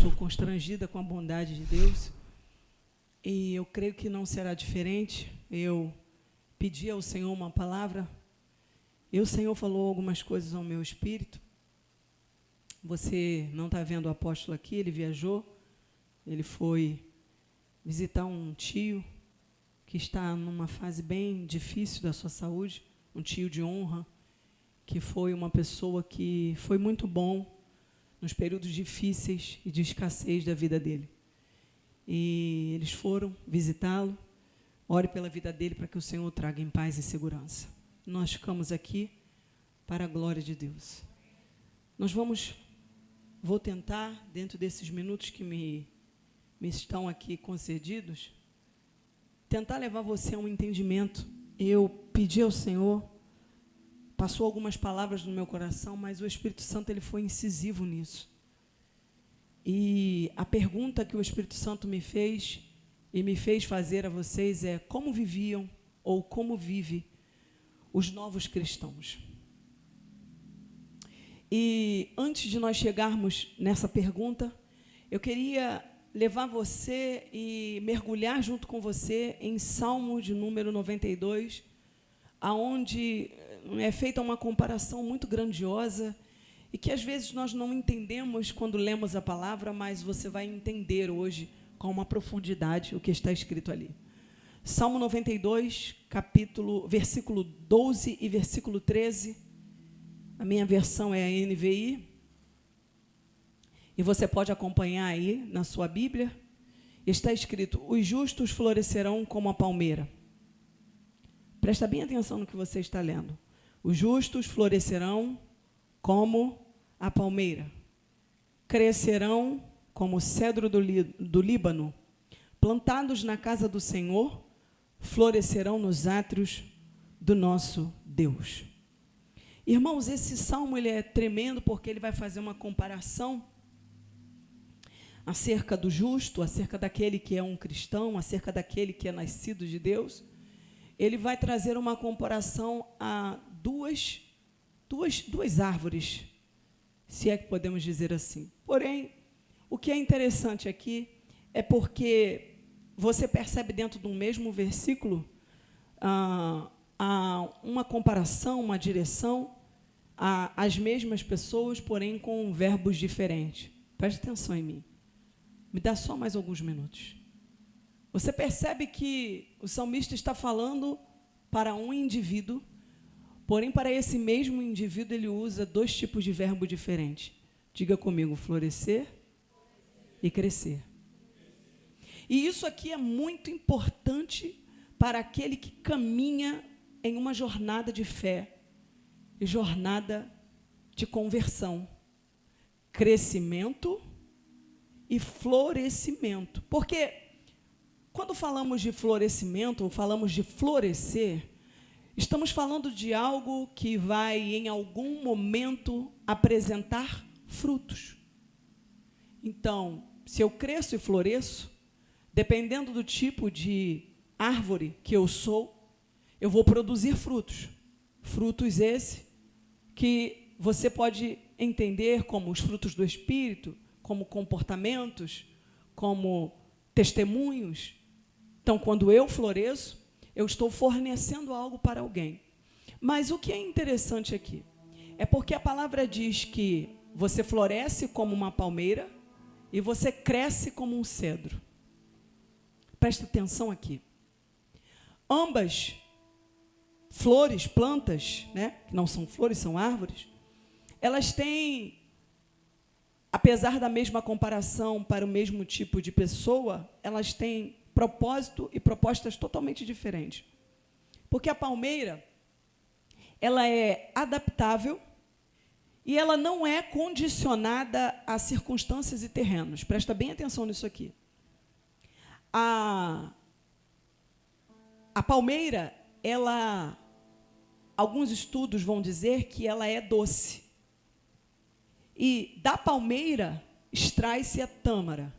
estou constrangida com a bondade de Deus e eu creio que não será diferente. Eu pedi ao Senhor uma palavra e o Senhor falou algumas coisas ao meu espírito. Você não está vendo o apóstolo aqui, ele viajou, ele foi visitar um tio que está numa fase bem difícil da sua saúde, um tio de honra, que foi uma pessoa que foi muito bom nos períodos difíceis e de escassez da vida dele. E eles foram visitá-lo. Ore pela vida dele para que o Senhor traga em paz e segurança. Nós ficamos aqui para a glória de Deus. Vou tentar, dentro desses minutos que me estão aqui concedidos, tentar levar você a um entendimento. Eu pedi ao Senhor, passou algumas palavras no meu coração, mas o Espírito Santo ele foi incisivo nisso. E a pergunta que o Espírito Santo me fez fazer a vocês é: como viviam ou como vive os novos cristãos? E antes de nós chegarmos nessa pergunta, eu queria levar você e mergulhar junto com você em Salmo de número 92, aonde é feita uma comparação muito grandiosa e que às vezes nós não entendemos quando lemos a palavra, mas você vai entender hoje com uma profundidade o que está escrito ali. Salmo 92, versículo 12 e versículo 13. A minha versão é a NVI. E você pode acompanhar aí na sua Bíblia. Está escrito: os justos florescerão como a palmeira. Presta bem atenção no que você está lendo. Os justos florescerão como a palmeira. Crescerão como o cedro do Líbano. Plantados na casa do Senhor, florescerão nos átrios do nosso Deus. Irmãos, esse salmo ele é tremendo porque ele vai fazer uma comparação acerca do justo, acerca daquele que é um cristão, acerca daquele que é nascido de Deus. Ele vai trazer uma comparação a duas árvores, se é que podemos dizer assim. Porém, o que é interessante aqui é porque você percebe dentro do mesmo versículo uma comparação, uma direção às mesmas pessoas, porém com verbos diferentes. Preste atenção em mim. Me dá só mais alguns minutos. Você percebe que o salmista está falando para um indivíduo, porém, para esse mesmo indivíduo, ele usa dois tipos de verbo diferentes. Diga comigo: florescer e crescer. E isso aqui é muito importante para aquele que caminha em uma jornada de fé e jornada de conversão, crescimento e florescimento. Porque quando falamos de florescimento, ou falamos de florescer, estamos falando de algo que vai, em algum momento, apresentar frutos. Então, se eu cresço e floresço, dependendo do tipo de árvore que eu sou, eu vou produzir frutos. Frutos esses que você pode entender como os frutos do Espírito, como comportamentos, como testemunhos. Então, quando eu floresço, eu estou fornecendo algo para alguém. Mas o que é interessante aqui é porque a palavra diz que você floresce como uma palmeira e você cresce como um cedro. Presta atenção aqui. Ambas flores, plantas, né, que não são flores, são árvores, elas têm, apesar da mesma comparação para o mesmo tipo de pessoa, elas têm propósito e propostas totalmente diferentes. Porque a palmeira, ela é adaptável e ela não é condicionada a circunstâncias e terrenos. Presta bem atenção nisso aqui. A palmeira, alguns estudos vão dizer que ela é doce. E da palmeira extrai-se a tâmara.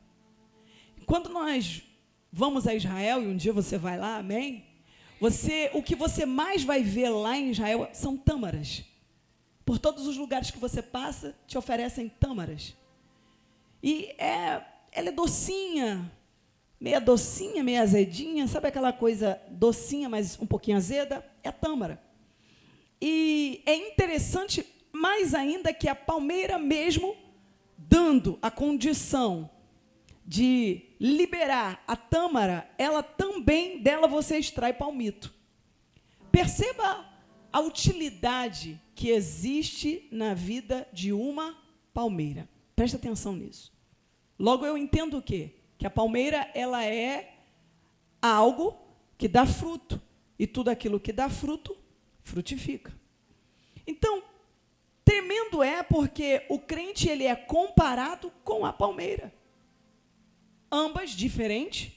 Quando nós vamos a Israel, e um dia você vai lá, amém? O que você mais vai ver lá em Israel são tâmaras. Por todos os lugares que você passa, te oferecem tâmaras. E ela é docinha, meia azedinha, sabe aquela coisa docinha, mas um pouquinho azeda? É a tâmara. E é interessante mais ainda que a palmeira mesmo, dando a condição de liberar a tâmara, ela também, dela você extrai palmito. Perceba a utilidade que existe na vida de uma palmeira. Presta atenção nisso. Logo eu entendo o quê? Que a palmeira ela é algo que dá fruto. E tudo aquilo que dá fruto, frutifica. Então, tremendo é porque o crente ele é comparado com a palmeira. Ambas diferentes,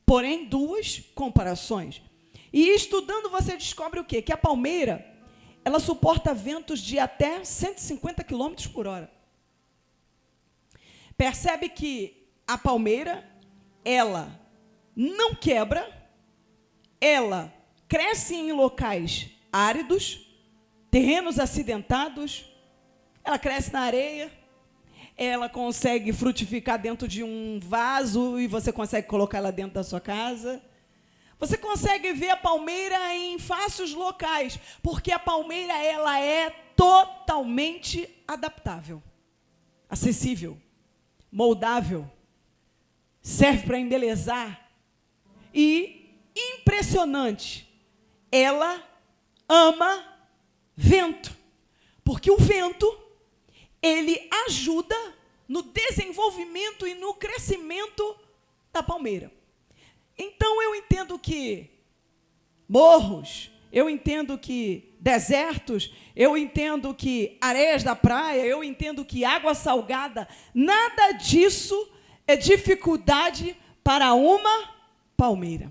porém duas comparações. E estudando você descobre o quê? Que a palmeira, ela suporta ventos de até 150 km por hora. Percebe que a palmeira, ela não quebra, ela cresce em locais áridos, terrenos acidentados, ela cresce na areia, ela consegue frutificar dentro de um vaso e você consegue colocar ela dentro da sua casa. Você consegue ver a palmeira em fáceis locais, porque a palmeira ela é totalmente adaptável, acessível, moldável, serve para embelezar e, impressionante, ela ama vento, porque o vento, ele ajuda no desenvolvimento e no crescimento da palmeira. Então, eu entendo que morros, eu entendo que desertos, eu entendo que areias da praia, eu entendo que água salgada, nada disso é dificuldade para uma palmeira.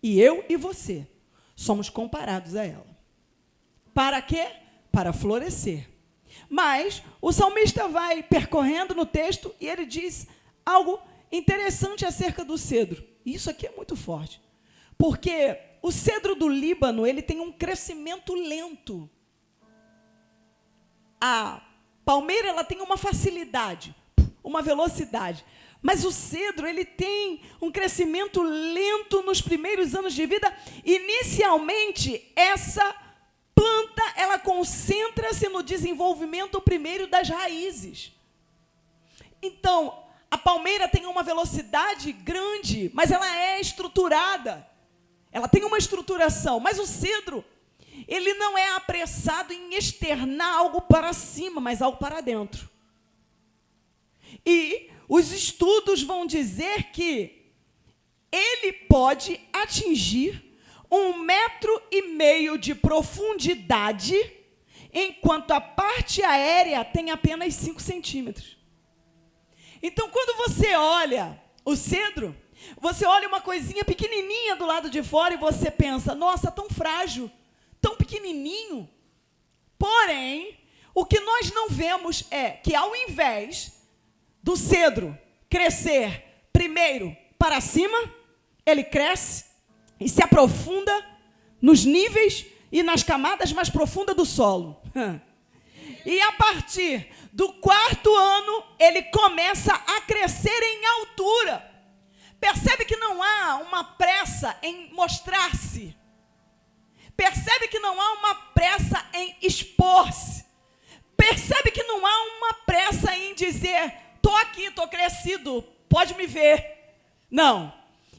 E eu e você somos comparados a ela. Para quê? Para florescer. Mas o salmista vai percorrendo no texto e ele diz algo interessante acerca do cedro. Isso aqui é muito forte, porque o cedro do Líbano ele tem um crescimento lento. A palmeira ela tem uma facilidade, uma velocidade, mas o cedro ele tem um crescimento lento nos primeiros anos de vida. Inicialmente, essa planta ela concentra-se no desenvolvimento primeiro das raízes. Então, a palmeira tem uma velocidade grande, mas ela é estruturada. Ela tem uma estruturação, mas o cedro, ele não é apressado em externar algo para cima, mas algo para dentro. E os estudos vão dizer que ele pode atingir 1,5 metro de profundidade, enquanto a parte aérea tem apenas 5 centímetros. Então, quando você olha o cedro, você olha uma coisinha pequenininha do lado de fora e você pensa, nossa, tão frágil, tão pequenininho. Porém, o que nós não vemos é que ao invés do cedro crescer primeiro para cima, ele cresce e se aprofunda nos níveis e nas camadas mais profundas do solo. E a partir do 4º ano, ele começa a crescer em altura. Percebe que não há uma pressa em mostrar-se. Percebe que não há uma pressa em expor-se. Percebe que não há uma pressa em dizer, estou aqui, estou crescido, pode me ver. Não.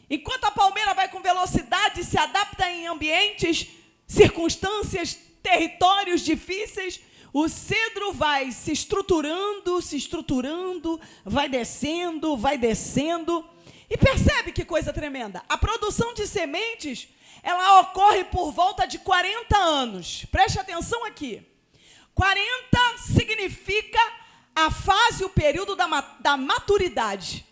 Enquanto a palmeira vai com velocidade, se adapta em ambientes, circunstâncias, territórios difíceis, o cedro vai se estruturando, vai descendo. E percebe que coisa tremenda? A produção de sementes, ela ocorre por volta de 40 anos. Preste atenção aqui. 40 significa a fase, o período da maturidade.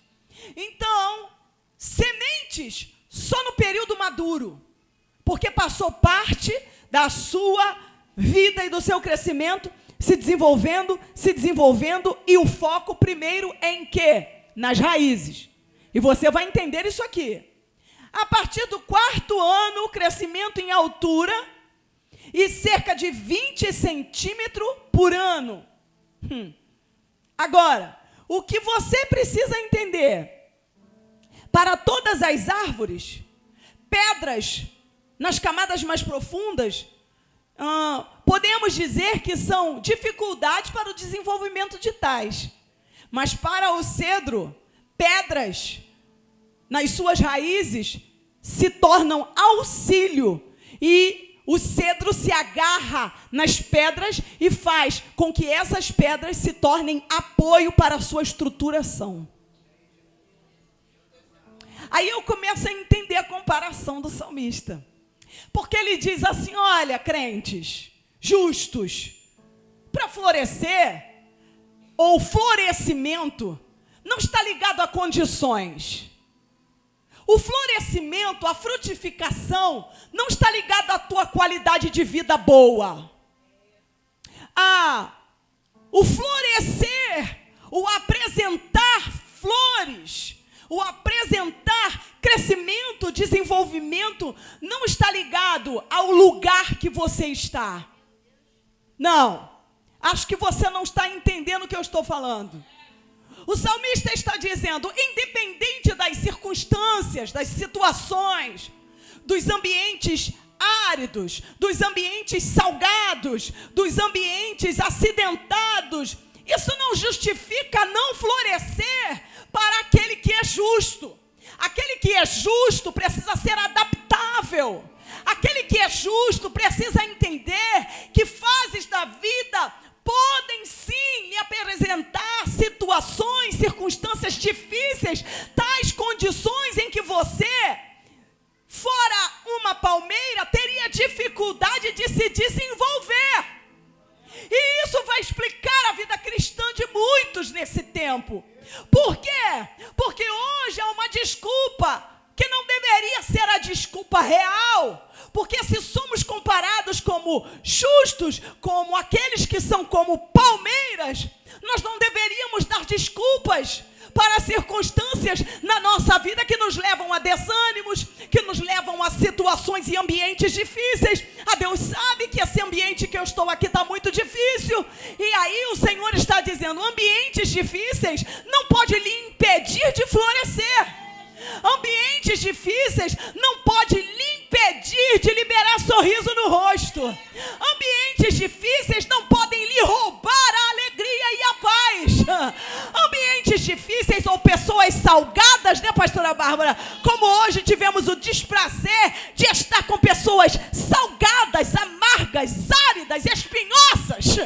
Então, sementes só no período maduro, porque passou parte da sua vida e do seu crescimento, se desenvolvendo, e o foco primeiro é em quê? Nas raízes. E você vai entender isso aqui. A partir do 4º ano, o crescimento em altura e cerca de 20 centímetros por ano. Agora, O que você precisa entender: para todas as árvores, pedras nas camadas mais profundas, podemos dizer que são dificuldades para o desenvolvimento de tais. Mas para o cedro, pedras nas suas raízes se tornam auxílio, e o cedro se agarra nas pedras e faz com que essas pedras se tornem apoio para a sua estruturação. Aí eu começo a entender a comparação do salmista. Porque ele diz assim: olha, crentes, justos, para florescer, ou florescimento, não está ligado a condições. O florescimento, a frutificação, não está ligado à tua qualidade de vida boa. O florescer, o apresentar flores, o apresentar crescimento, desenvolvimento, não está ligado ao lugar que você está. Não, acho que você não está entendendo o que eu estou falando. O salmista está dizendo, independente das circunstâncias, das situações, dos ambientes áridos, dos ambientes salgados, dos ambientes acidentados, isso não justifica não florescer para aquele que é justo. Aquele que é justo precisa ser adaptável. Aquele que é justo precisa entender que fases da vida podem sim lhe apresentar situações, circunstâncias difíceis, tais condições em que você, fora uma palmeira, teria dificuldade de se desenvolver. E isso vai explicar a vida cristã de muitos nesse tempo. Por quê? Porque hoje há uma desculpa que não deveria ser a desculpa real. Porque se somos comparados como justos, como aqueles que são como palmeiras, nós não deveríamos dar desculpas para circunstâncias na nossa vida que nos levam a desânimos, que nos levam a situações e ambientes difíceis. Deus sabe que esse ambiente que eu estou aqui está muito difícil. E aí o Senhor está dizendo, ambientes difíceis não pode lhe impedir de florescer. Ambientes difíceis não pode lhe impedir de liberar sorriso no rosto. Ambientes difíceis não podem lhe roubar a alegria e a paz. Ambientes difíceis ou pessoas salgadas, né, pastora Bárbara? Como hoje tivemos o desprazer de estar com pessoas salgadas, amargas, áridas, espinhosas,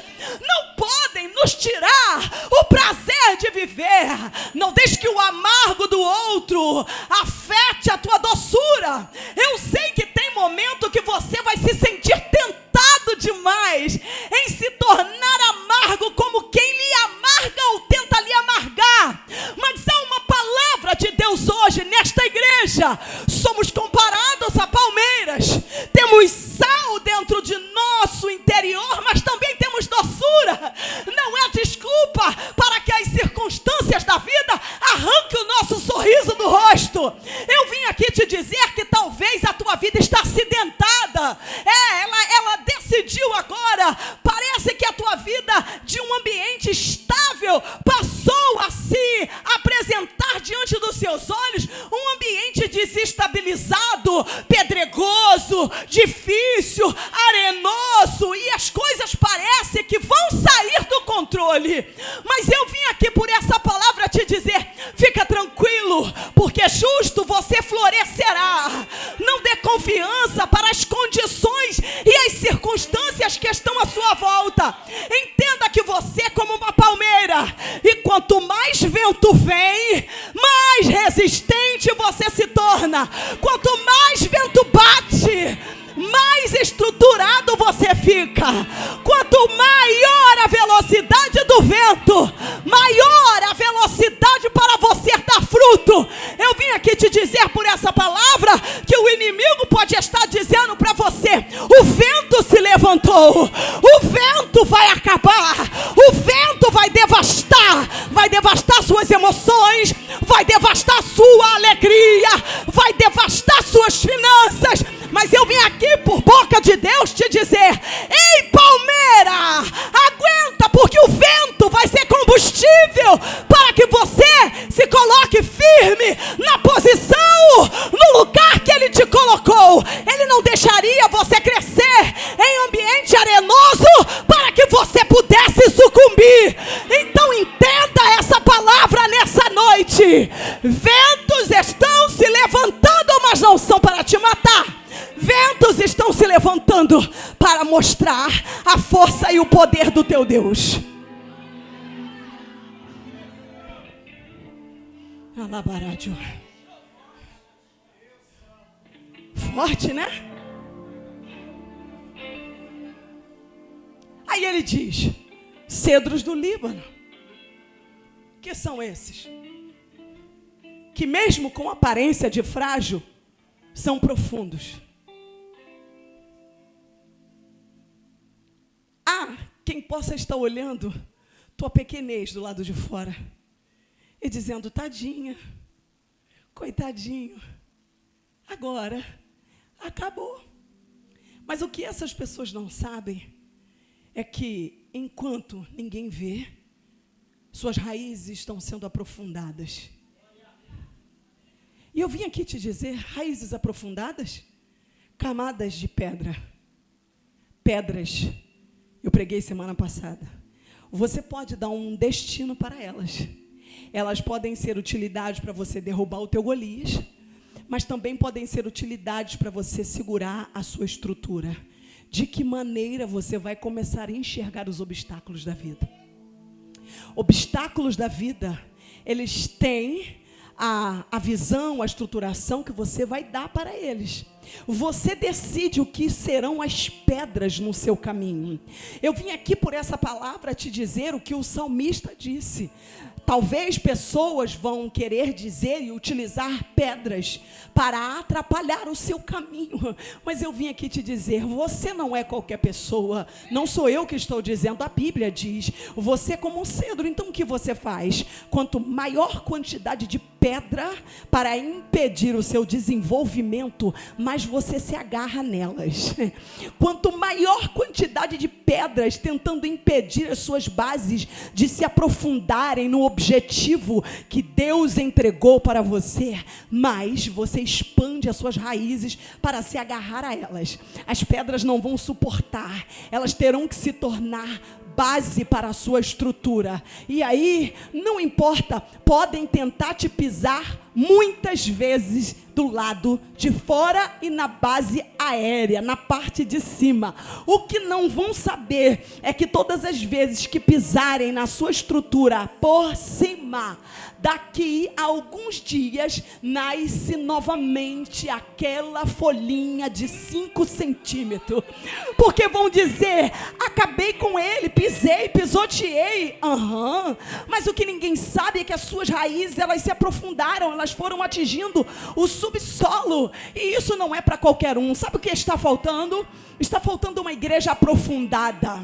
não podem nos tirar o prazer de viver. Não deixe que o amargo do outro afete a tua doçura. Eu sei que tem momento que você vai se sentir tentado demais em se tornar amargo, como quem lhe amarga ou tenta lhe amargar. Mas há uma palavra de Deus hoje nesta igreja. Somos comparados a palmeiras. Temos sal dentro de nosso interior, mas também temos doçura. Não é desculpa para que as circunstâncias da vida arranquem o nosso sorriso do rosto. Eu vim aqui te dizer que talvez a tua vida está acidentada. Ela decidiu agora. Parece que a tua vida de um ambiente estável passou a se apresentar diante dos seus olhos um ambiente desestabilizado, pedregoso, difícil, arenoso, e as coisas parecem que vão sair do controle. Mas eu vim aqui por essa palavra te dizer, fica tranquilo, porque justo você florescerá. Não dê confiança para as condições e as circunstâncias que estão à sua volta. Entenda que você é como uma palmeira, e quanto mais vento vem, mais resistente você se torna. Quanto mais vento bate, mais estruturado você fica. Quanto maior a velocidade do vento, maior a velocidade para você dar fruto. Eu vim aqui te dizer por essa palavra que o inimigo pode estar dizendo para você, o vento se levantou, o vento vai acabar, o vento vai devastar suas emoções, vai devastar sua alegria, vai devastar suas finanças. Mas eu vim aqui por boca de Deus te dizer, ei palmeira, aguenta, porque o vento vai ser combustível para Ventos estão se levantando, mas não são para te matar. Ventos estão se levantando para mostrar a força e o poder do teu Deus. Alabarádio. Forte, né? Aí ele diz: cedros do Líbano. Que são esses? Que mesmo com aparência de frágil, são profundos. Quem possa estar olhando tua pequenez do lado de fora e dizendo: tadinha, coitadinho, agora acabou. Mas o que essas pessoas não sabem é que, enquanto ninguém vê, suas raízes estão sendo aprofundadas. E eu vim aqui te dizer: raízes aprofundadas, camadas de pedra, pedras. Eu preguei semana passada. Você pode dar um destino para elas. Elas podem ser utilidades para você derrubar o teu Golias, mas também podem ser utilidades para você segurar a sua estrutura. De que maneira você vai começar a enxergar os obstáculos da vida? Obstáculos da vida, eles têm a visão, a estruturação que você vai dar para eles. Você decide o que serão as pedras no seu caminho. Eu vim aqui por essa palavra te dizer o que o salmista disse. Talvez pessoas vão querer dizer e utilizar pedras para atrapalhar o seu caminho. Mas eu vim aqui te dizer: você não é qualquer pessoa. Não sou eu que estou dizendo, a Bíblia diz. Você é como um cedro. Então o que você faz? Quanto maior quantidade de pedra para impedir o seu desenvolvimento, mais você se agarra nelas. Quanto maior quantidade de pedras tentando impedir as suas bases de se aprofundarem no objetivo que Deus entregou para você, mais você expande as suas raízes para se agarrar a elas. As pedras não vão suportar, elas terão que se tornar base para a sua estrutura. E aí, não importa, podem tentar te pisar muitas vezes do lado de fora e na base aérea, na parte de cima. O que não vão saber é que todas as vezes que pisarem na sua estrutura por cima, daqui a alguns dias nasce novamente aquela folhinha de 5 centímetros. Porque vão dizer: acabei com ele, pisei, pisoteei. Mas o que ninguém sabe é que as suas raízes, elas se aprofundaram, elas foram atingindo o subsolo. E isso não é para qualquer um. Sabe o que está faltando? Está faltando uma igreja aprofundada.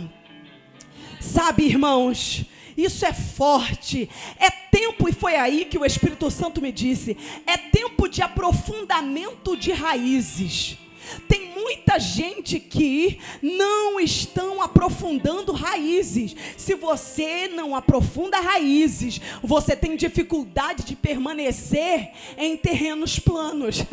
Sabe, irmãos, isso é forte. É tempo, e foi aí que o Espírito Santo me disse, é tempo de aprofundamento de raízes. Tem muita gente que não estão aprofundando raízes. Se você não aprofunda raízes, você tem dificuldade de permanecer em terrenos planos.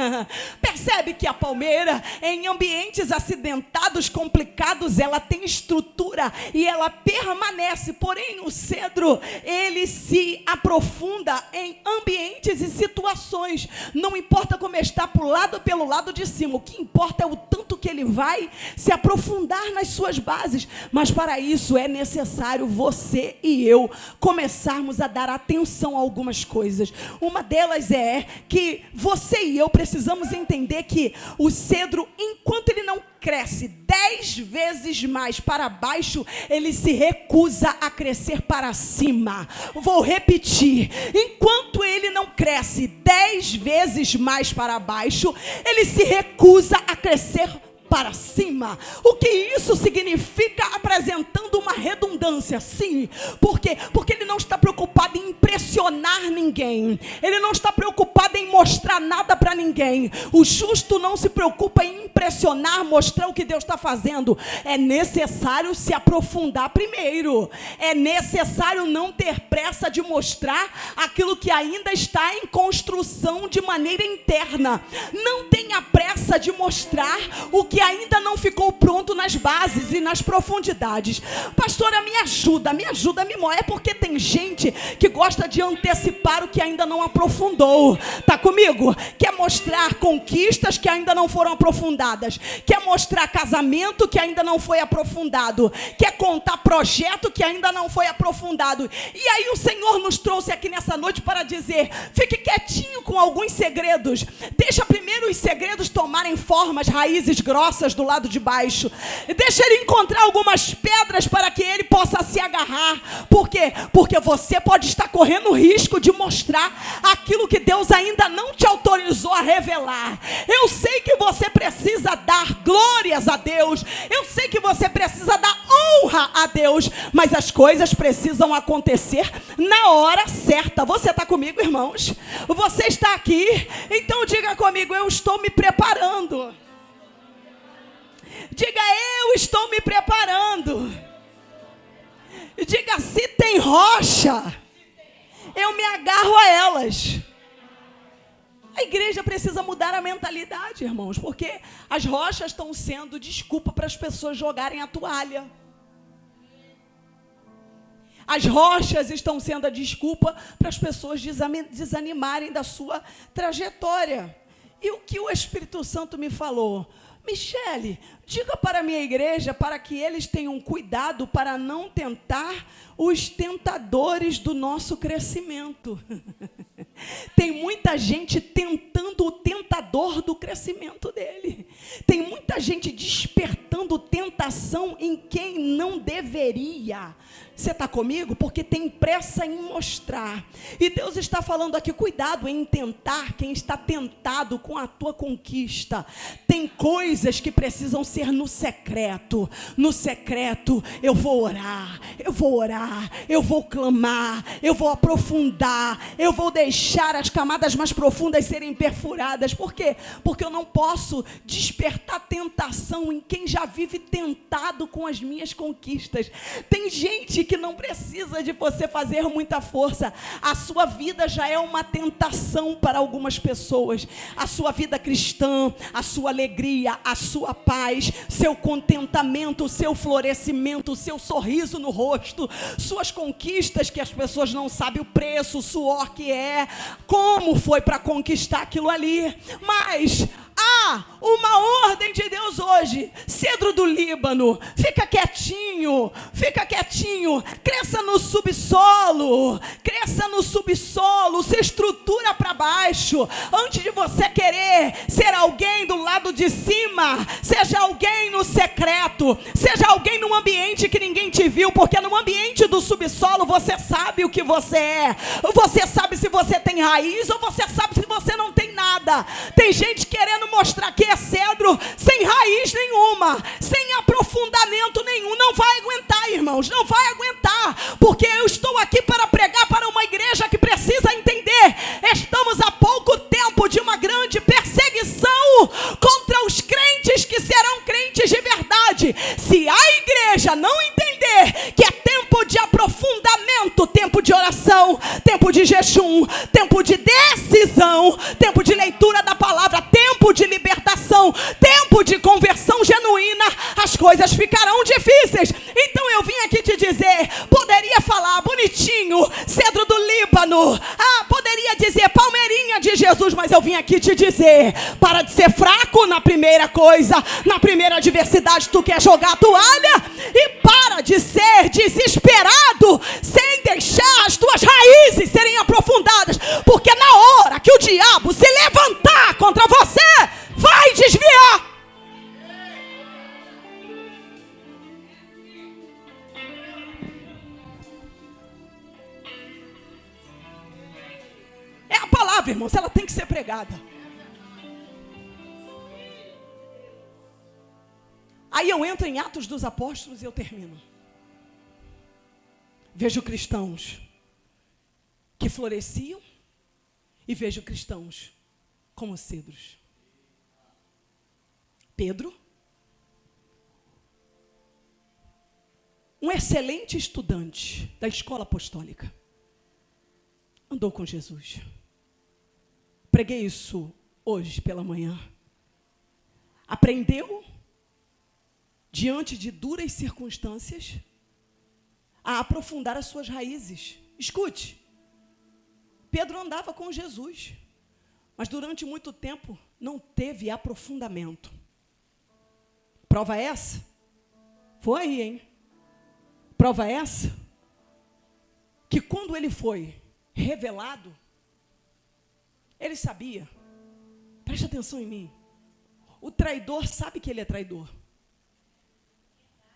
Percebe que a palmeira, em ambientes acidentados, complicados, ela tem estrutura e ela permanece. Porém, o cedro, ele se aprofunda em ambientes e situações. Não importa como está pelo lado de cima, o que importa é o tanto que ele vai se aprofundar nas suas bases. Mas para isso é necessário você e eu começarmos a dar atenção a algumas coisas. Uma delas é que você e eu precisamos entender que o cedro, enquanto ele não cresce 10 vezes mais para baixo, ele se recusa a crescer para cima. Vou repetir: enquanto ele não cresce 10 vezes mais para baixo, ele se recusa a crescer para cima. O que isso significa? Apresentando uma redundância, sim. Por quê? Porque ele não está preocupado em impressionar ninguém. Ele não está preocupado em mostrar nada para ninguém. O justo não se preocupa em impressionar, mostrar o que Deus está fazendo. É necessário se aprofundar primeiro. É necessário não ter pressa de mostrar aquilo que ainda está em construção de maneira interna. Não tenha pressa de mostrar o que que ainda não ficou pronto nas bases e nas profundidades. Pastora, me ajuda, me mostra. É porque tem gente que gosta de antecipar o que ainda não aprofundou. Tá comigo? Quer mostrar conquistas que ainda não foram aprofundadas. Quer mostrar casamento que ainda não foi aprofundado. Quer contar projeto que ainda não foi aprofundado. E aí o Senhor nos trouxe aqui nessa noite para dizer: fique quietinho com alguns segredos. Deixa primeiro os segredos tomarem formas, raízes grossas do lado de baixo. Deixa ele encontrar algumas pedras para que ele possa se agarrar. Por quê? Porque você pode estar correndo o risco de mostrar aquilo que Deus ainda não te autorizou a revelar. Eu sei que você precisa dar glórias a Deus. Eu sei que você precisa dar honra a Deus. Mas as coisas precisam acontecer na hora certa. Você está comigo, irmãos? Você está aqui? Então diga comigo: eu estou me preparando. Diga: eu estou me preparando. Diga: se tem rocha, eu me agarro a elas. A igreja precisa mudar a mentalidade, irmãos, porque as rochas estão sendo desculpa para as pessoas jogarem a toalha. As rochas estão sendo a desculpa para as pessoas desanimarem da sua trajetória. E o que o Espírito Santo me falou? Michele, diga para a minha igreja para que eles tenham cuidado para não tentar os tentadores do nosso crescimento. Tem muita gente tentando o tentador do crescimento dele. Tem muita gente despertando tentação em quem não deveria. Você está comigo? Porque tem pressa em mostrar. E Deus está falando aqui: cuidado em tentar quem está tentado com a tua conquista. Tem coisas que precisam ser no secreto. No secreto eu vou orar, eu vou clamar, eu vou aprofundar, eu vou deixar as camadas mais profundas serem perfuradas. Por quê? Porque eu não posso despertar tentação em quem já vive tentado com as minhas conquistas. Tem gente que não precisa de você fazer muita força. A sua vida já é uma tentação para algumas pessoas. A sua vida cristã, a sua alegria, a sua paz, seu contentamento, o seu florescimento, o seu sorriso no rosto, suas conquistas que as pessoas não sabem o preço, o suor que é, como foi para conquistar aquilo ali. Mas há uma ordem de Deus hoje: cedro do Líbano, fica quietinho, cresça no subsolo, se estrutura para baixo. Antes de você querer ser alguém do lado de cima, seja alguém no secreto, seja alguém num ambiente que ninguém te viu, porque no ambiente do subsolo você sabe o que você é, você sabe se você tem raiz ou você sabe se você não tem nada. Tem gente querendo mostrar que é cedro sem raiz nenhuma, sem aprofundamento nenhum. Não vai aguentar, irmãos, não vai aguentar, porque eu estou aqui para pregar para uma igreja que precisa entender: estamos há pouco tempo de uma grande perseguição contra os crentes que serão crentes de verdade. Se a igreja não entender que é tempo de aprofundamento, tempo de oração, tempo de jejum, tempo de decisão, tempo de leitura da palavra, tempo de libertação, tempo de conversão genuína, as coisas ficarão difíceis. Então eu vim aqui te dizer: poderia falar bonitinho, cedro do Líbano, poderia dizer palmeirinha de Jesus, mas eu vim aqui te dizer: para de ser fraco na primeira coisa, na primeira adversidade tu quer jogar a toalha, e para de ser desesperado sem deixar as tuas raízes serem aprofundadas, porque na hora que o diabo se levantar contra você, vai desviar. É a palavra, irmãos, ela tem que ser pregada. Aí eu entro em Atos dos Apóstolos e eu termino. Vejo cristãos que floresciam e vejo cristãos como cedros. Pedro, um excelente estudante da escola apostólica, andou com Jesus. Preguei isso hoje pela manhã. Aprendeu diante de duras circunstâncias, a aprofundar as suas raízes. Escute, Pedro andava com Jesus, mas durante muito tempo não teve aprofundamento. Prova essa? Foi aí, hein? Prova essa? Que quando ele foi revelado, ele sabia, preste atenção em mim, o traidor sabe que ele é traidor.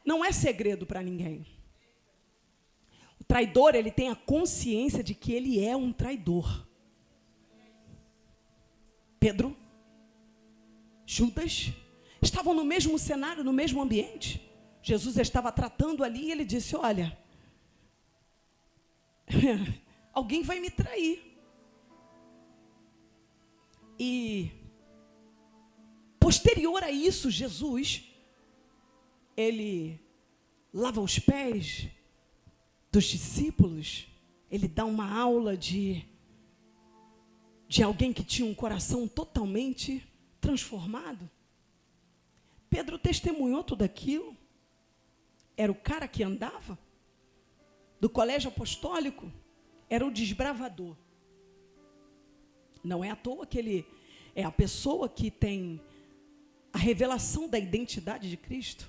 Não é segredo para ninguém. O traidor, ele tem a consciência de que ele é um traidor. Pedro, Judas, estavam no mesmo cenário, no mesmo ambiente. Jesus estava tratando ali e ele disse, olha, alguém vai me trair. E posterior a isso, Jesus, ele lava os pés dos discípulos, ele dá uma aula de alguém que tinha um coração totalmente transformado. Pedro testemunhou tudo aquilo. Era o cara que andava do colégio apostólico, era o desbravador. Não é à toa que ele é a pessoa que tem a revelação da identidade de Cristo.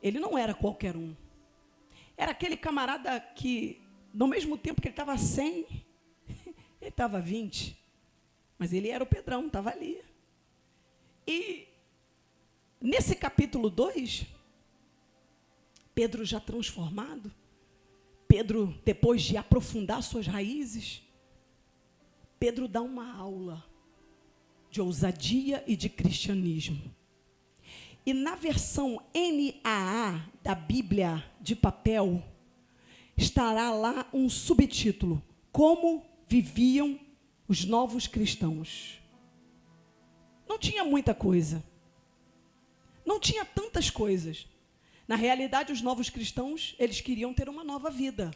Ele não era qualquer um. Era aquele camarada que, no mesmo tempo que ele estava 100, ele estava 20. Mas ele era o Pedrão, estava ali. E nesse capítulo 2, Pedro já transformado, Pedro, depois de aprofundar suas raízes, Pedro dá uma aula de ousadia e de cristianismo. E na versão NAA da Bíblia de papel, estará lá um subtítulo: Como viviam os novos cristãos. Não tinha muita coisa. Não tinha tantas coisas. Na realidade, os novos cristãos, eles queriam ter uma nova vida.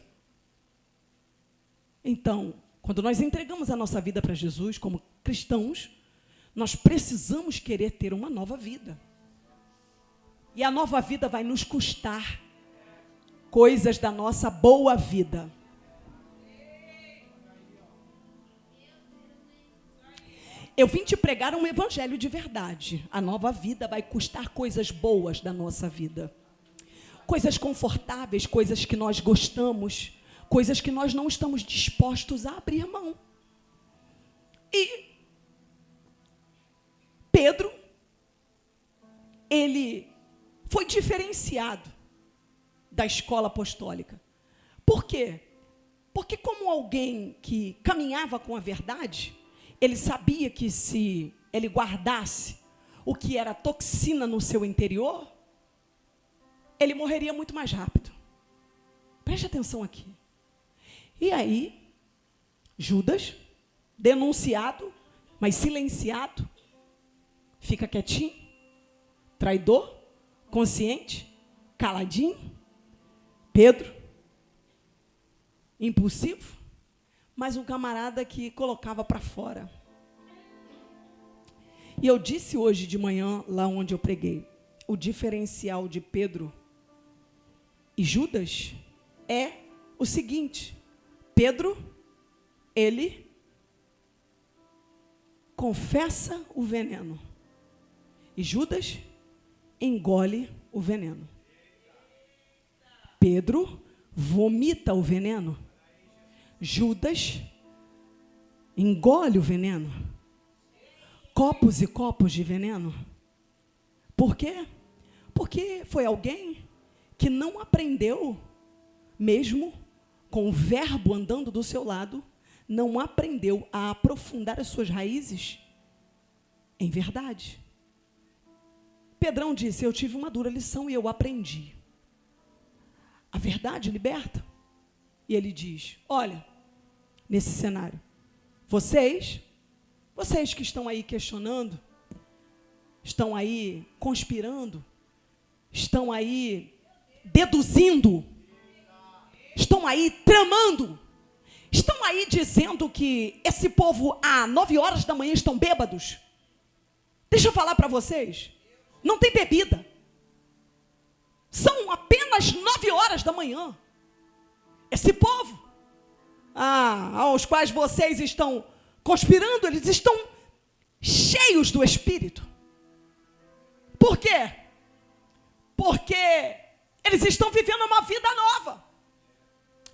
Então, quando nós entregamos a nossa vida para Jesus como cristãos, nós precisamos querer ter uma nova vida. E a nova vida vai nos custar coisas da nossa boa vida. Eu vim te pregar um evangelho de verdade. A nova vida vai custar coisas boas da nossa vida. Coisas confortáveis, coisas que nós gostamos, coisas que nós não estamos dispostos a abrir mão. E Pedro, ele foi diferenciado da escola apostólica. Por quê? Porque como alguém que caminhava com a verdade, ele sabia que se ele guardasse o que era toxina no seu interior, ele morreria muito mais rápido. Preste atenção aqui. E aí, Judas, denunciado, mas silenciado, fica quietinho, traidor, consciente, caladinho. Pedro, impulsivo, mas um camarada que colocava para fora. E eu disse hoje de manhã, lá onde eu preguei, o diferencial de Pedro e Judas é o seguinte: Pedro, ele confessa o veneno, e Judas engole o veneno. Pedro vomita o veneno, Judas engole o veneno. Copos e copos de veneno. Por quê? Porque foi alguém que não aprendeu, mesmo com o verbo andando do seu lado, não aprendeu a aprofundar as suas raízes em verdade. Pedrão disse: eu tive uma dura lição e eu aprendi. A verdade liberta. E ele diz: olha, nesse cenário, vocês que estão aí questionando, estão aí conspirando, estão aí deduzindo, estão aí tramando, estão aí dizendo que esse povo, às 9 horas da manhã, estão bêbados. Deixa eu falar para vocês. não tem bebida. São apenas 9 horas da manhã. Esse povo, aos quais vocês estão conspirando, eles estão cheios do Espírito. Por quê? Porque eles estão vivendo uma vida nova.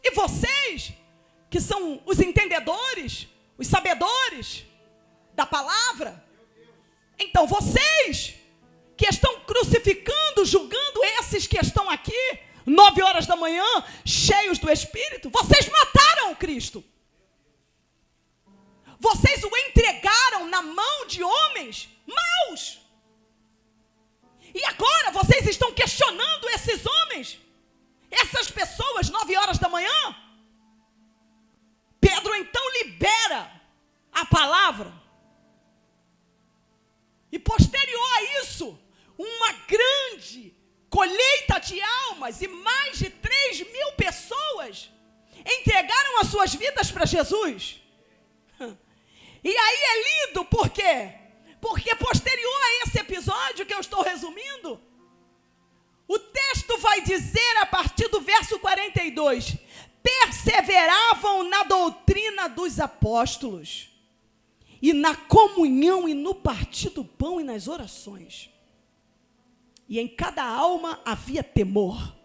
E vocês, que são os entendedores, os sabedores da palavra, então vocês que estão crucificando, julgando esses que estão aqui, 9 horas da manhã, cheios do Espírito, vocês mataram o Cristo. Vocês o entregaram na mão de homens maus. E agora vocês estão questionando esses homens, essas pessoas, 9 horas da manhã. Pedro então libera a palavra. E posterior a isso, uma grande colheita de almas e mais de 3.000 pessoas entregaram as suas vidas para Jesus. E aí é lindo, por quê? Porque posterior a esse episódio que eu estou resumindo, o texto vai dizer a partir do verso 42, perseveravam na doutrina dos apóstolos, e na comunhão, e no partir do pão, e nas orações. E em cada alma havia temor.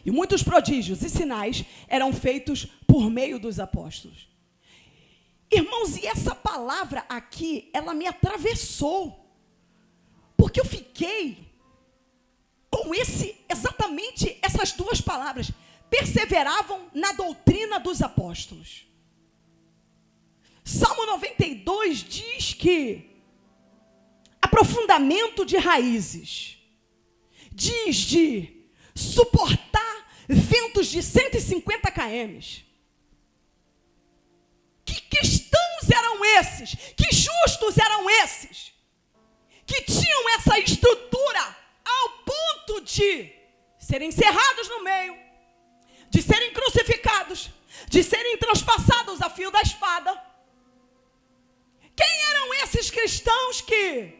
E muitos prodígios e sinais eram feitos por meio dos apóstolos. Irmãos, e essa palavra aqui, ela me atravessou. Porque eu fiquei com exatamente essas duas palavras. Perseveravam na doutrina dos apóstolos. Salmo 92 diz que aprofundamento de raízes, diz de suportar ventos de 150 km. Que cristãos eram esses? Que justos eram esses? Que tinham essa estrutura ao ponto de serem encerrados no meio, de serem crucificados, de serem transpassados a fio da espada. Quem eram esses cristãos que,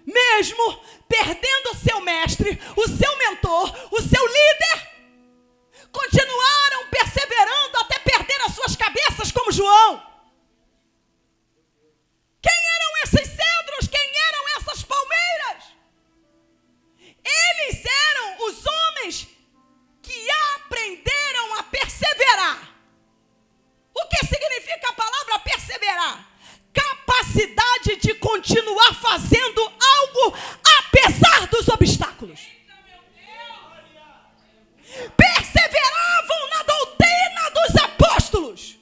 mesmo perdendo o seu mestre, o seu mentor, o seu líder, continuaram perseverando até perder as suas cabeças como João? Quem eram esses cedros? Quem eram essas palmeiras? Eles eram os homens que aprenderam a perseverar. O que significa a palavra perseverar? Capacidade de continuar fazendo algo apesar dos obstáculos. Perseveravam na doutrina dos apóstolos.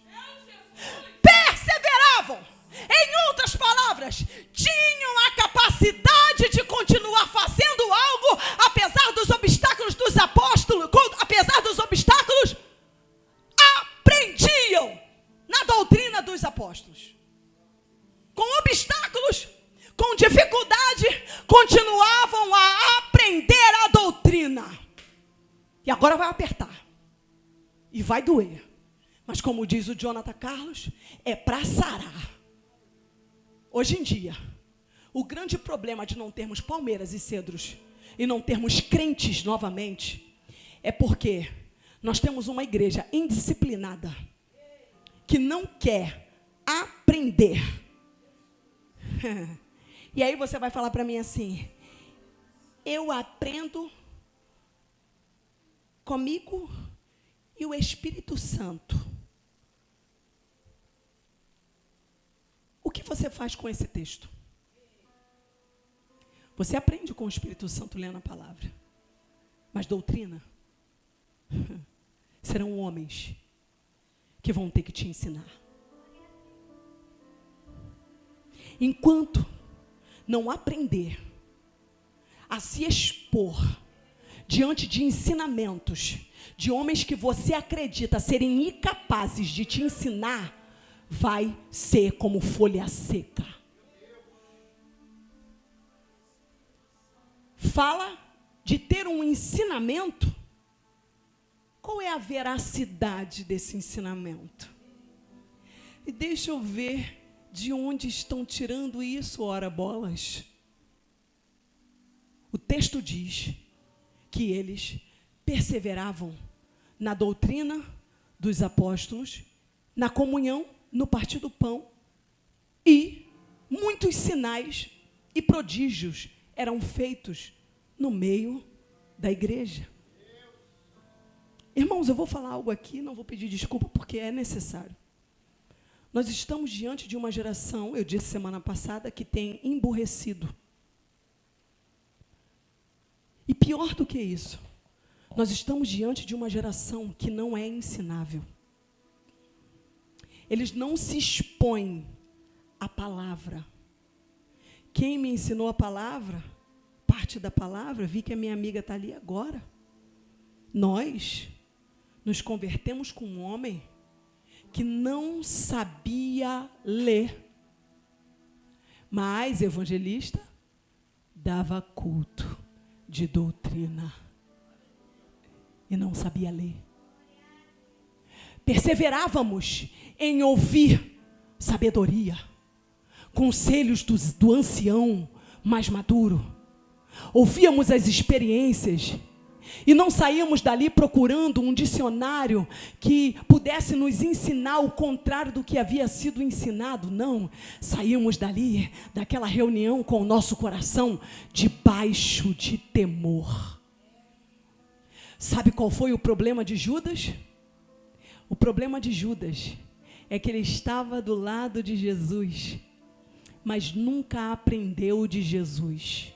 Perseveravam. Em outras palavras, tinham a capacidade de continuar fazendo algo apesar dos obstáculos dos apóstolos. Apesar dos obstáculos, aprendiam na doutrina dos apóstolos. Com obstáculos, com dificuldade, continuavam a aprender a doutrina. E agora vai apertar. E vai doer. Mas como diz o Jonathan Carlos, é para sarar. Hoje em dia, o grande problema de não termos palmeiras e cedros e não termos crentes novamente é porque nós temos uma igreja indisciplinada que não quer aprender. E aí você vai falar para mim assim: eu aprendo comigo e o Espírito Santo. O que você faz com esse texto? Você aprende com o Espírito Santo lendo a palavra. Mas doutrina? Serão homens que vão ter que te ensinar. Enquanto não aprender a se expor diante de ensinamentos de homens que você acredita serem incapazes de te ensinar, vai ser como folha seca. Fala de ter um ensinamento. Qual é a veracidade desse ensinamento? E deixa eu ver de onde estão tirando isso, ora bolas. O texto diz que eles perseveravam na doutrina dos apóstolos, na comunhão, no partir do pão, e muitos sinais e prodígios eram feitos no meio da igreja. Irmãos, eu vou falar algo aqui, não vou pedir desculpa porque é necessário. Nós estamos diante de uma geração, eu disse semana passada, que tem emburrecido. E pior do que isso, nós estamos diante de uma geração que não é ensinável. Eles não se expõem à palavra. Quem me ensinou a palavra, parte da palavra, vi que a minha amiga está ali agora. Nós nos convertemos com um homem que não sabia ler, mas evangelista dava culto de doutrina e não sabia ler. Perseverávamos em ouvir sabedoria, conselhos do ancião mais maduro. Ouvíamos as experiências e não saíamos dali procurando um dicionário que pudesse nos ensinar o contrário do que havia sido ensinado. Não, saímos dali, daquela reunião com o nosso coração debaixo de temor. Sabe qual foi o problema de Judas? O problema de Judas é que ele estava do lado de Jesus, mas nunca aprendeu de Jesus.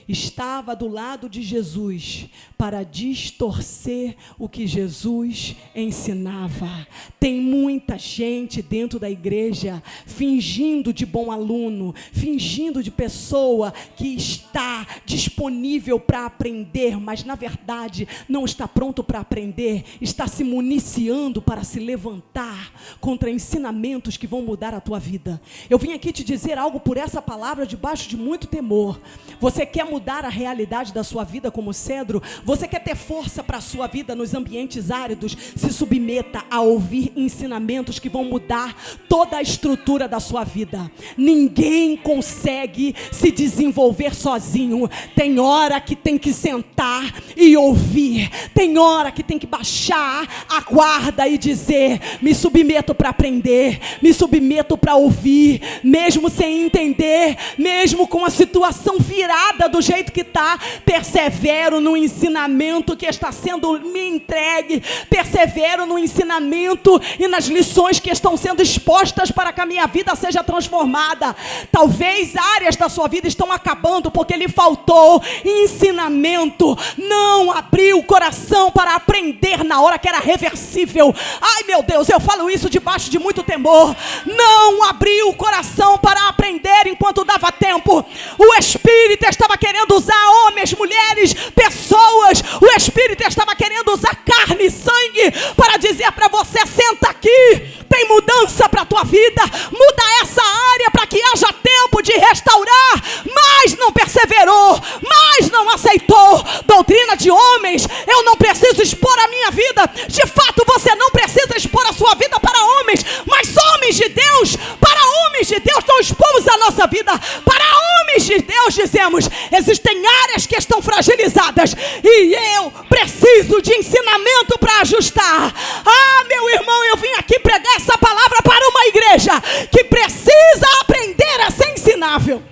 Estava do lado de Jesus para distorcer o que Jesus ensinava. Tem muita gente dentro da igreja fingindo de bom aluno, fingindo de pessoa que está disponível para aprender, mas na verdade não está pronto para aprender, está se municiando para se levantar contra ensinamentos que vão mudar a tua vida. Eu vim aqui te dizer algo por essa palavra debaixo de muito temor. Você quer mudar a realidade da sua vida como cedro? Você quer ter força para a sua vida nos ambientes áridos? Se submeta a ouvir ensinamentos que vão mudar toda a estrutura da sua vida. Ninguém consegue se desenvolver sozinho. Tem hora que tem que sentar e ouvir. Tem hora que tem que baixar a guarda e dizer: me submeto para aprender, me submeto para ouvir, mesmo sem entender, mesmo com a situação virada do jeito que está, persevero no ensinamento que está sendo me entregue, persevero no ensinamento e nas lições que estão sendo expostas para que a minha vida seja transformada. Talvez áreas da sua vida estão acabando porque lhe faltou ensinamento, não abriu o coração para aprender na hora que era reversível. Ai meu Deus, eu falo isso debaixo de muito temor. Não abriu o coração para aprender enquanto dava tempo. O Espírito estava querendo usar homens, mulheres, pessoas. O Espírito estava querendo usar carne e sangue para dizer para você: senta aqui, tem mudança para a tua vida, muda essa área para que haja tempo de restaurar. Mas não perseverou, mas não aceitou doutrina de homens. Eu não preciso expor a minha vida. De fato, você não precisa expor a sua vida para homens, mas homens de Deus, para homens de Deus, não expomos a nossa vida. Para homens de Deus dizemos: existem áreas que estão fragilizadas e eu preciso de ensinamento para ajustar. Ah, meu irmão, eu vim aqui pregar essa palavra para uma igreja que precisa aprender a ser ensinável.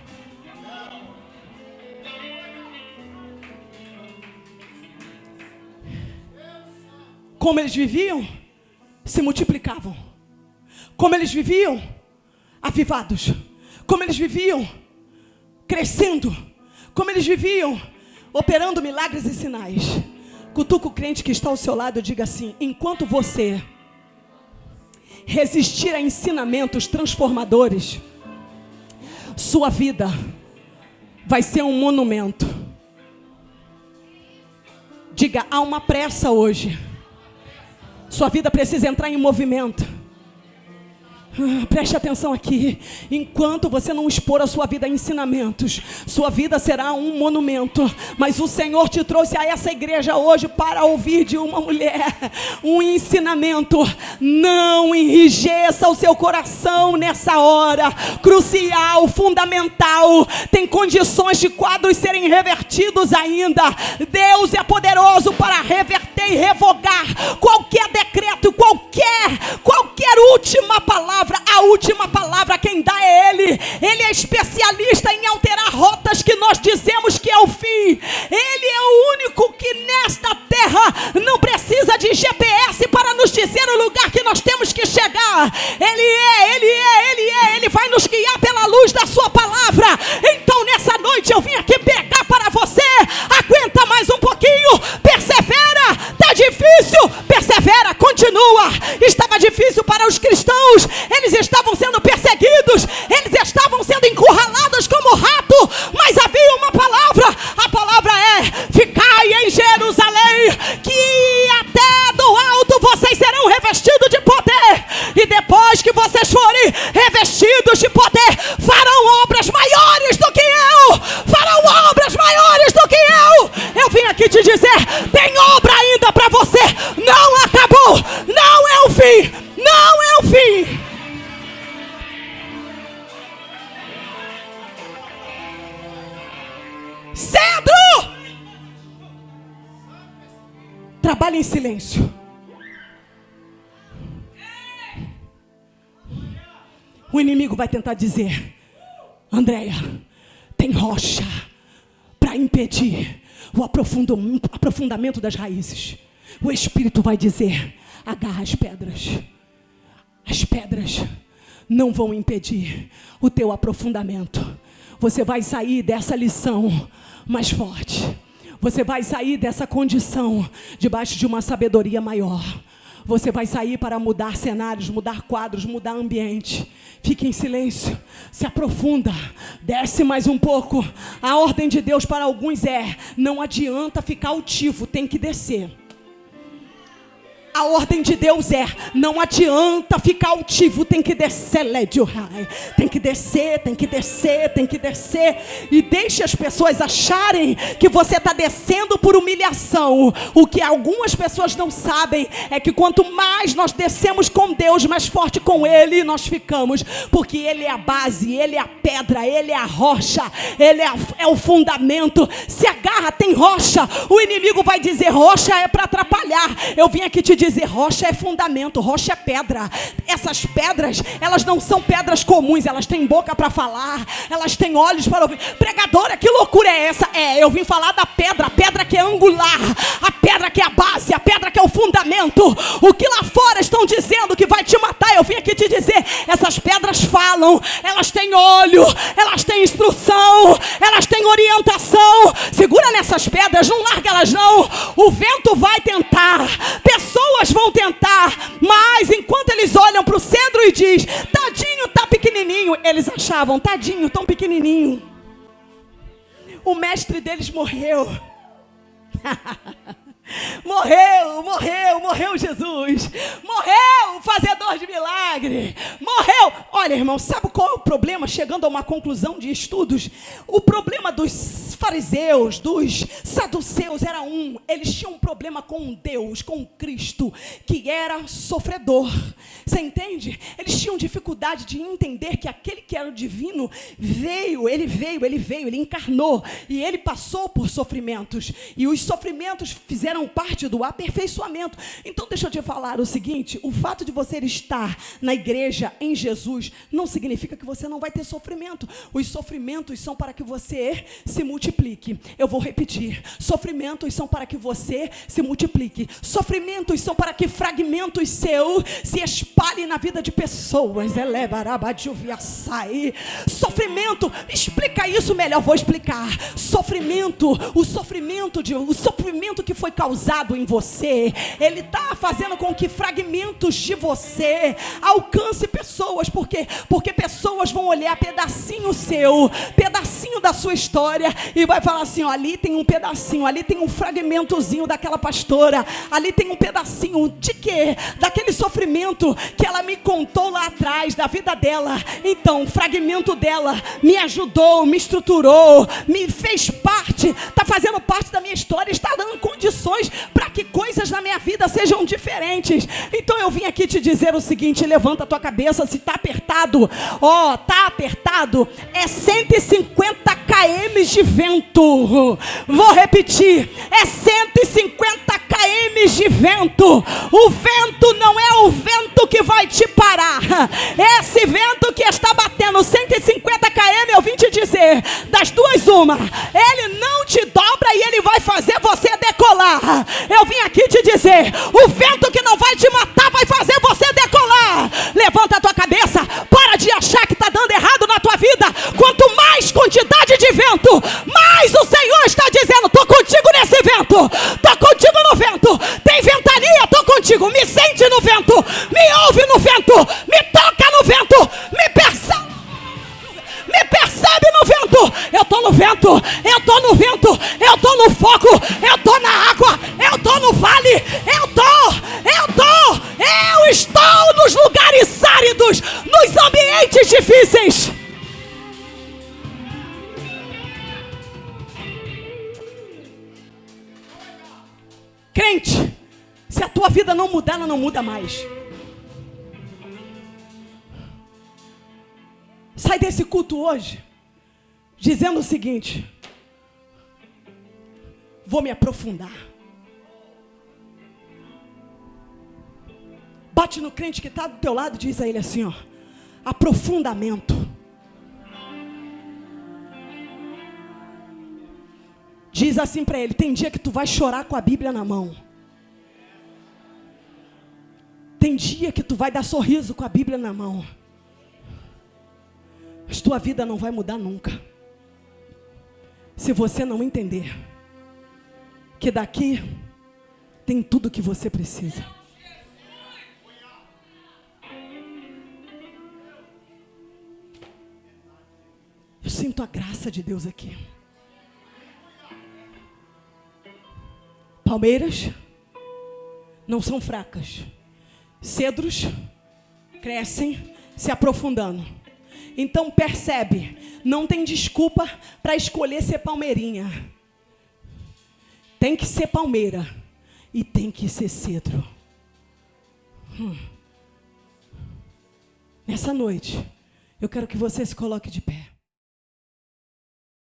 Como eles viviam, se multiplicavam. Como eles viviam, avivados. Como eles viviam, crescendo. Como eles viviam, operando milagres e sinais. Cutuca o crente que está ao seu lado e diga assim: enquanto você resistir a ensinamentos transformadores, sua vida vai ser um monumento. Diga: há uma pressa hoje. Sua vida precisa entrar em movimento. Preste atenção aqui. Enquanto você não expor a sua vida a ensinamentos, sua vida será um monumento. Mas o Senhor te trouxe a essa igreja hoje para ouvir de uma mulher um ensinamento. Não enrijeça o seu coração nessa hora crucial, fundamental. Tem condições de quadros serem revertidos ainda. Deus é poderoso para reverter e revogar qualquer decreto, qualquer última palavra. A última palavra quem dá é Ele. Ele é especialista em alterar rotas que nós dizemos que é o fim. Ele é o único que nesta terra não precisa de GPS para nos dizer o lugar que nós temos que chegar. Ele vai nos guiar pela luz da sua palavra. Então nessa noite eu vim aqui pegar para você. Aguenta mais um pouquinho, persevera. Tá difícil, persevera, continua. Estava difícil para os cristãos. Eles estavam sendo perseguidos, eles estavam sendo encurralados como rato, mas havia uma palavra. A palavra é: ficai em Jerusalém, que até do alto vocês serão revestidos de poder. E depois que vocês forem revestidos de poder, farão obras maiores do que eu. Farão obras maiores do que eu. Eu vim aqui te dizer: tem obra ainda para você. Não acabou, não é o fim, não é o fim. Cedro, trabalhe em silêncio. O inimigo vai tentar dizer: Andréia, tem rocha para impedir o aprofundamento das raízes. O Espírito vai dizer: agarra as pedras. As pedras não vão impedir o teu aprofundamento. Você vai sair dessa lição mais forte. Você vai sair dessa condição debaixo de uma sabedoria maior. Você vai sair para mudar cenários, mudar quadros, mudar ambiente. Fique em silêncio, se aprofunda, desce mais um pouco. A ordem de Deus para alguns é: não adianta ficar altivo, tem que descer. A ordem de Deus é: não adianta ficar altivo, tem que descer, tem que descer, tem que descer, tem que descer. E deixe as pessoas acharem que você está descendo por humilhação. O que algumas pessoas não sabem é que quanto mais nós descemos com Deus, mais forte com Ele nós ficamos. Porque Ele é a base, Ele é a pedra, Ele é a rocha, Ele é o fundamento. Se agarra, tem rocha. O inimigo vai dizer: rocha é para atrapalhar. Eu vim aqui te dizer: rocha é fundamento, rocha é pedra. Essas pedras, elas não são pedras comuns. Elas têm boca para falar, elas têm olhos para ouvir. Pregadora, que loucura é essa? Eu vim falar da pedra, a pedra que é angular, a pedra que é a base, a pedra que é o fundamento. O que lá fora estão dizendo que vai te matar, eu vim aqui te dizer: essas pedras falam, elas têm olho, elas têm instrução, elas têm orientação. Segura nessas pedras, não larga elas não. O vento vai tentar, pessoas vão tentar, mas enquanto eles olham para o cedro e diz: tadinho, tá pequenininho, eles achavam: tadinho, tão pequenininho. O mestre deles morreu. Morreu Jesus. Morreu o fazedor de milagre. Morreu. Olha, irmão, sabe qual é o problema? Chegando a uma conclusão de estudos, o problema dos fariseus, dos saduceus era eles tinham um problema com Deus, com Cristo, que era sofredor. Você entende? Eles tinham dificuldade de entender que aquele que era o divino ele encarnou e ele passou por sofrimentos, e os sofrimentos fizeram parte do aperfeiçoamento. Então deixa eu te falar o seguinte: o fato de você estar na igreja em Jesus não significa que você não vai ter sofrimento. Os sofrimentos são para que você se multiplique. Eu vou repetir: sofrimentos são para que você se multiplique. Sofrimentos são para que fragmentos seus se espalhem na vida de pessoas. Sofrimento, explica isso melhor, vou explicar. O sofrimento que foi causado em você, ele está fazendo com que fragmentos de você alcance pessoas. Por quê? Porque pessoas vão olhar pedacinho seu, pedacinho da sua história e vai falar assim, ó, ali tem um pedacinho, ali tem um fragmentozinho daquela pastora, ali tem um pedacinho de quê? Daquele sofrimento que ela me contou lá atrás, da vida dela. Então, o fragmento dela me ajudou, me estruturou, me fez parte, está fazendo parte da minha história, está dando condições para que coisas na minha vida sejam diferentes. Então eu vim aqui te dizer o seguinte, levanta a tua cabeça, se está apertado, ó, está apertado, é 150 km de vento. Vou repetir, é 150 km de vento. O vento não é o vento que vai te parar. Esse vento que está batendo 150 km, eu vim te dizer, das duas uma, ele não te dobra e ele vai fazer você decolar. Eu vim aqui te dizer, o vento que não vai te matar vai fazer você decolar. Levanta a tua cabeça, para de achar que está dando errado na tua vida. Quanto mais quantidade de vento, mais o Senhor está dizendo, estou contigo nesse vento, estou contigo no vento. Tem ventania, estou contigo. Me sente no vento, me ouve no vento, me toca no vento, me percebe no vento. Eu estou no vento, eu estou no vento, eu estou no fogo, eu estou na água, eu estou no vale, eu estou nos lugares áridos, nos ambientes difíceis. Crente, se a tua vida não mudar, ela não muda mais. Sai desse culto hoje dizendo o seguinte: vou me aprofundar. Bate no crente que está do teu lado e diz a ele assim, ó, aprofundamento. Diz assim para ele, tem dia que tu vai chorar com a Bíblia na mão. Tem dia que tu vai dar sorriso com a Bíblia na mão. Mas tua vida não vai mudar nunca. Se você não entender que daqui tem tudo que você precisa. Eu sinto a graça de Deus aqui. Palmeiras não são fracas. Cedros crescem se aprofundando. Então percebe, não tem desculpa para escolher ser palmeirinha. Tem que ser palmeira e tem que ser cedro. Nessa noite, eu quero que você se coloque de pé.